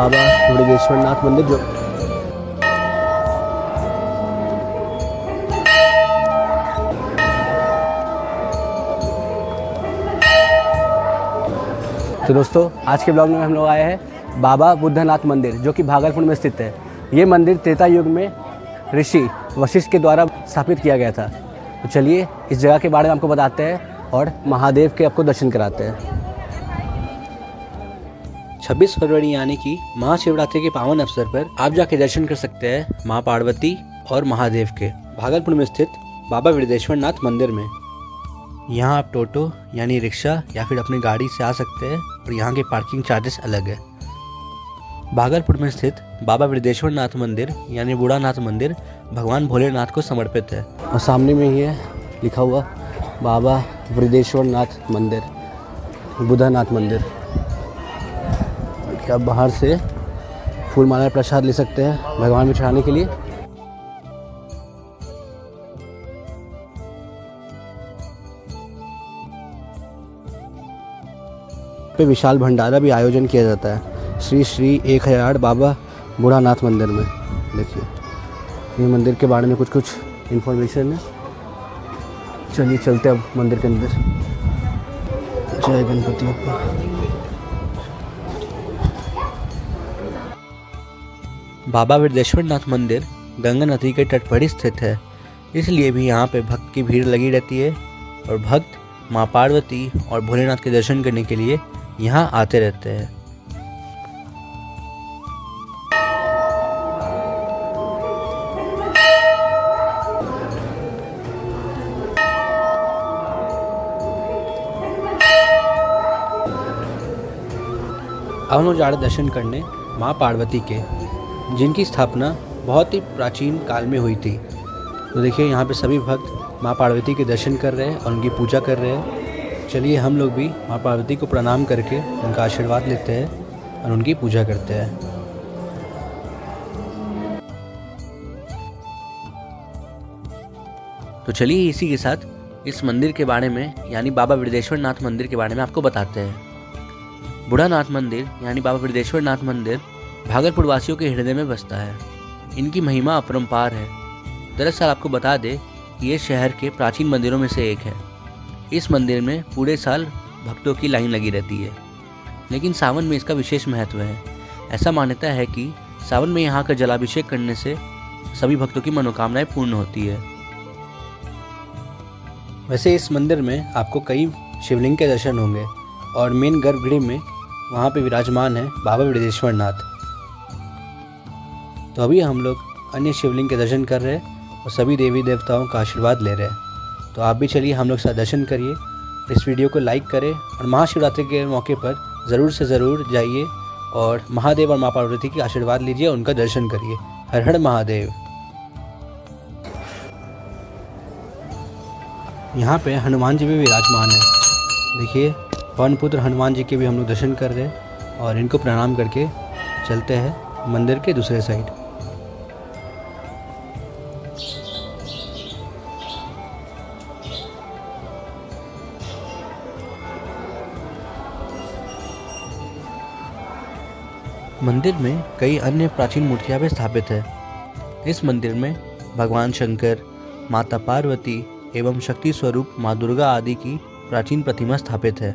बाबा वृद्धेश्वर नाथ मंदिर जो तो दोस्तों आज के ब्लॉग में हम लोग आए हैं बाबा बुद्धनाथ मंदिर जो कि भागलपुर में स्थित है। ये मंदिर त्रेता युग में ऋषि वशिष्ठ के द्वारा स्थापित किया गया था। तो चलिए इस जगह के बारे में आपको बताते हैं और महादेव के आपको दर्शन कराते हैं। 26 फरवरी यानी कि महाशिवरात्रि के पावन अवसर पर आप जाके दर्शन कर सकते हैं माँ पार्वती और महादेव के भागलपुर में स्थित बाबा वृद्धेश्वर नाथ मंदिर में। यहाँ आप टोटो यानी रिक्शा या फिर अपनी गाड़ी से आ सकते हैं और यहाँ के पार्किंग चार्जेस अलग है। भागलपुर में स्थित बाबा वृद्धेश्वर नाथ मंदिर यानी बूढ़ानाथ मंदिर भगवान भोलेनाथ को समर्पित है। और सामने में ही है लिखा हुआ बाबा वृद्धेश्वर नाथ मंदिर बुद्धनाथ मंदिर। आप बाहर से फूल माला प्रसाद ले सकते हैं भगवान में चढ़ाने के लिए। पे विशाल भंडारा भी आयोजन किया जाता है श्री श्री 1000 बाबा बूढ़ानाथ मंदिर में। देखिए ये मंदिर के बारे में कुछ इन्फॉर्मेशन है। चलिए चलते हैं अब मंदिर के अंदर। जय गणपति बप्पा। बाबा वृद्धेश्वर नाथ मंदिर गंगा नदी के तट पर स्थित है, इसलिए भी यहाँ पे भक्त की भीड़ लगी रहती है और भक्त माँ पार्वती और भोलेनाथ के दर्शन करने के लिए यहाँ आते रहते हैं। अब हम लोग जा रहे दर्शन करने माँ पार्वती के, जिनकी स्थापना बहुत ही प्राचीन काल में हुई थी। तो देखिए यहाँ पे सभी भक्त माँ पार्वती के दर्शन कर रहे हैं और उनकी पूजा कर रहे हैं। चलिए हम लोग भी माँ पार्वती को प्रणाम करके उनका आशीर्वाद लेते हैं और उनकी पूजा करते हैं। तो चलिए इसी के साथ इस मंदिर के बारे में यानी बाबा वृद्धेश्वर नाथ मंदिर के बारे में आपको बताते हैं। बूढ़ानाथ मंदिर यानी बाबा वृद्धेश्वर नाथ मंदिर भागलपुर वासियों के हृदय में बसता है। इनकी महिमा अपरंपार है। दरअसल आपको बता दें कि ये शहर के प्राचीन मंदिरों में से एक है। इस मंदिर में पूरे साल भक्तों की लाइन लगी रहती है, लेकिन सावन में इसका विशेष महत्व है। ऐसा मान्यता है कि सावन में यहाँ का जलाभिषेक करने से सभी भक्तों की मनोकामनाएं पूर्ण होती है। वैसे इस मंदिर में आपको कई शिवलिंग के दर्शन होंगे और मेन गर्भगृह में वहाँ पे विराजमान है बाबा वृद्धेश्वर नाथ। तो अभी हम लोग अन्य शिवलिंग के दर्शन कर रहे हैं और सभी देवी देवताओं का आशीर्वाद ले रहे हैं। तो आप भी चलिए हम लोग साथ दर्शन करिए। इस वीडियो को लाइक करें और महाशिवरात्रि के मौके पर ज़रूर से ज़रूर जाइए और महादेव और माँ पार्वती की आशीर्वाद लीजिए, उनका दर्शन करिए। हर हर महादेव। यहाँ पे हनुमान जी भी विराजमान है। देखिए पवन पुत्र हनुमान जी के भी हम लोग दर्शन कर रहे हैं और इनको प्रणाम करके चलते हैं मंदिर के दूसरे साइड। मंदिर में कई अन्य प्राचीन मूर्तियां भी स्थापित है। इस मंदिर में भगवान शंकर, माता पार्वती एवं शक्ति स्वरूप माँ दुर्गा आदि की प्राचीन प्रतिमा स्थापित है।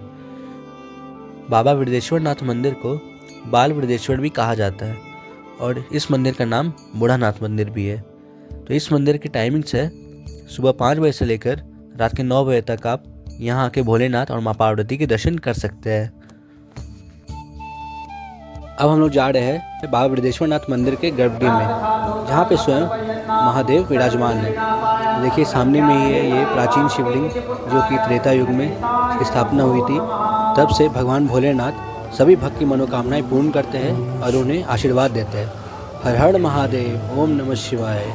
बाबा वृद्धेश्वर नाथ मंदिर को बाल वृद्धेश्वर भी कहा जाता है और इस मंदिर का नाम बूढ़ानाथ मंदिर भी है। तो इस मंदिर की टाइमिंग्स है सुबह 5 बजे से लेकर रात के 9 बजे तक आप यहाँ आके भोलेनाथ और माँ पार्वती के दर्शन कर सकते हैं। अब हम लोग जा रहे हैं बाबा वृद्धेश्वर नाथ मंदिर के गर्भगृह में, जहाँ पे स्वयं महादेव विराजमान है। देखिए सामने में ही है ये प्राचीन शिवलिंग जो कि त्रेता युग में स्थापना हुई थी। तब से भगवान भोलेनाथ सभी भक्त की मनोकामनाएं पूर्ण करते हैं और उन्हें आशीर्वाद देते हैं। हर हर महादेव, ओम नमः शिवाय।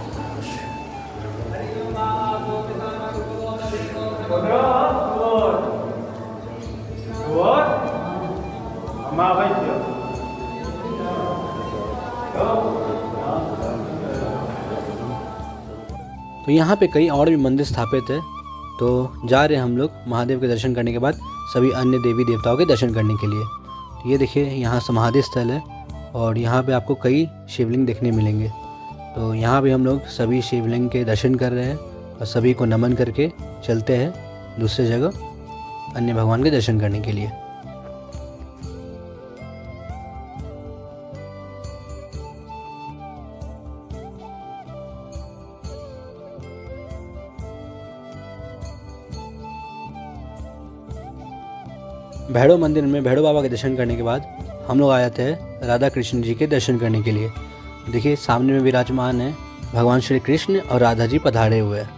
तो यहाँ पे कई और भी मंदिर स्थापित है। तो जा रहे हैं हम लोग महादेव के दर्शन करने के बाद सभी अन्य देवी देवताओं के दर्शन करने के लिए। तो ये देखिए यहाँ समाधि स्थल है और यहाँ पे आपको कई शिवलिंग देखने मिलेंगे। तो यहाँ भी हम लोग सभी शिवलिंग के दर्शन कर रहे हैं और सभी को नमन करके चलते हैं दूसरे जगह अन्य भगवान के दर्शन करने के लिए। भैरव मंदिर में भैरव बाबा के दर्शन करने के बाद हम लोग आ जाते हैं राधा कृष्ण जी के दर्शन करने के लिए। देखिए सामने में विराजमान है भगवान श्री कृष्ण और राधा जी पधारे हुए हैं।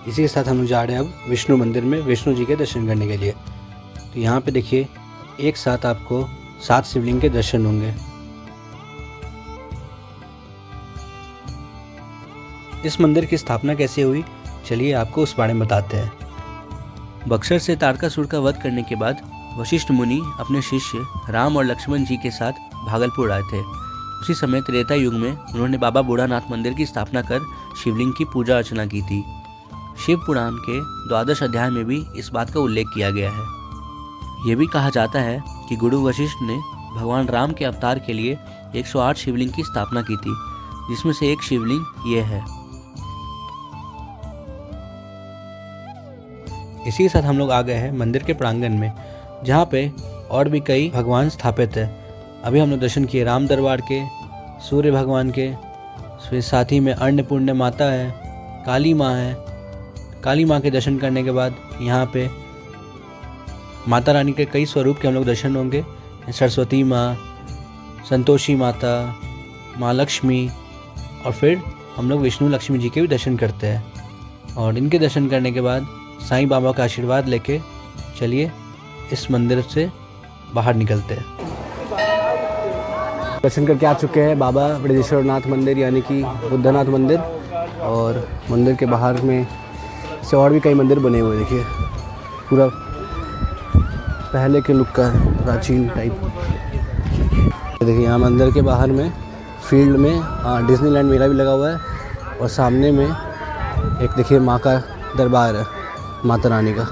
इसी के साथ हम लोग जा रहे हैं अब विष्णु मंदिर में विष्णु जी के दर्शन करने के लिए। तो यहाँ पे देखिए एक साथ आपको 7 शिवलिंग के दर्शन होंगे। इस मंदिर की स्थापना कैसे हुई, चलिए आपको उस बारे में बताते हैं। बक्सर से तारकासुर का वध करने के बाद वशिष्ठ मुनि अपने शिष्य राम और लक्ष्मण जी के साथ भागलपुर आए थे। उसी समय त्रेता युग में उन्होंने बाबा बूढ़ानाथ मंदिर की स्थापना कर शिवलिंग की पूजा अर्चना की थी। शिव पुराण के 12 अध्याय में भी इस बात का उल्लेख किया गया है। ये भी कहा जाता है कि गुरु वशिष्ठ ने भगवान राम के अवतार के लिए 108 शिवलिंग की स्थापना की थी, जिसमें से एक शिवलिंग ये है। इसी के साथ हम लोग आ गए हैं मंदिर के प्रांगण में, जहाँ पे और भी कई भगवान स्थापित है। अभी हम लोग दर्शन किए राम दरबार के, सूर्य भगवान के, फिर साथ ही में अन्नपूर्णा माता है, काली माँ है। काली माँ के दर्शन करने के बाद यहाँ पे माता रानी के कई स्वरूप के हम लोग दर्शन होंगे। सरस्वती माँ, संतोषी माता, माँ लक्ष्मी, और फिर हम लोग विष्णु लक्ष्मी जी के भी दर्शन करते हैं। और इनके दर्शन करने के बाद साईं बाबा का आशीर्वाद लेके चलिए इस मंदिर से बाहर निकलते हैं। दर्शन करके आ चुके हैं बाबा वृद्धेश्वर नाथ मंदिर यानी कि बुद्धनाथ मंदिर, और मंदिर के बाहर में से और भी कई मंदिर बने हुए हैं। देखिए पूरा पहले के लुक का है, प्राचीन टाइप। देखिए यहाँ मंदिर के बाहर में फील्ड में डिज्नीलैंड मेला भी लगा हुआ है, और सामने में एक देखिए माँ का दरबार है, माता रानी का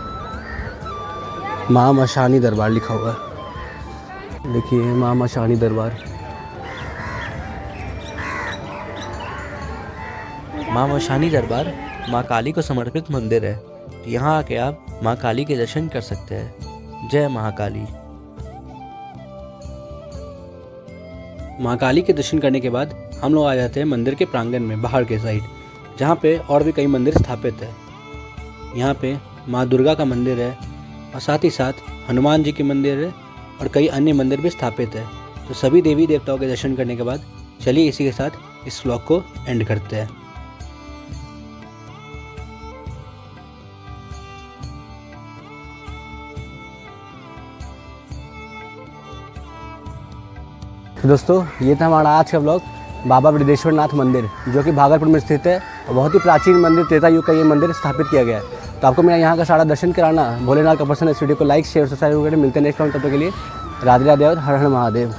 माँ मशानी दरबार लिखा हुआ है। देखिए माँ मशानी दरबार। माँ मशानी दरबार माँ काली को समर्पित मंदिर है। यहाँ आके आप माँ काली के दर्शन कर सकते हैं। जय महाकाली। माँ काली के दर्शन करने के बाद हम लोग आ जाते हैं मंदिर के प्रांगण में बाहर के साइड, जहाँ पे और भी कई मंदिर स्थापित है। यहाँ पे माँ दुर्गा का मंदिर है, और साथ ही साथ हनुमान जी के मंदिर है, और कई अन्य मंदिर भी स्थापित है। तो सभी देवी देवताओं के दर्शन करने के बाद चलिए इसी के साथ इस व्लॉग को एंड करते हैं। तो दोस्तों ये था हमारा आज का व्लॉग बाबा वृद्धेश्वर नाथ मंदिर, जो कि भागलपुर में स्थित है और बहुत ही प्राचीन मंदिर, त्रेता युग का ये मंदिर स्थापित किया गया है। तो आपको मेरा यहाँ का सारा दर्शन कराना भोलेनाथ का पसंद है। इस वीडियो को लाइक शेयर सब्सक्राइब करके मिलते हैं नेक्स्ट टाइम। तब तक के लिए राधे राधे और हर हर महादेव।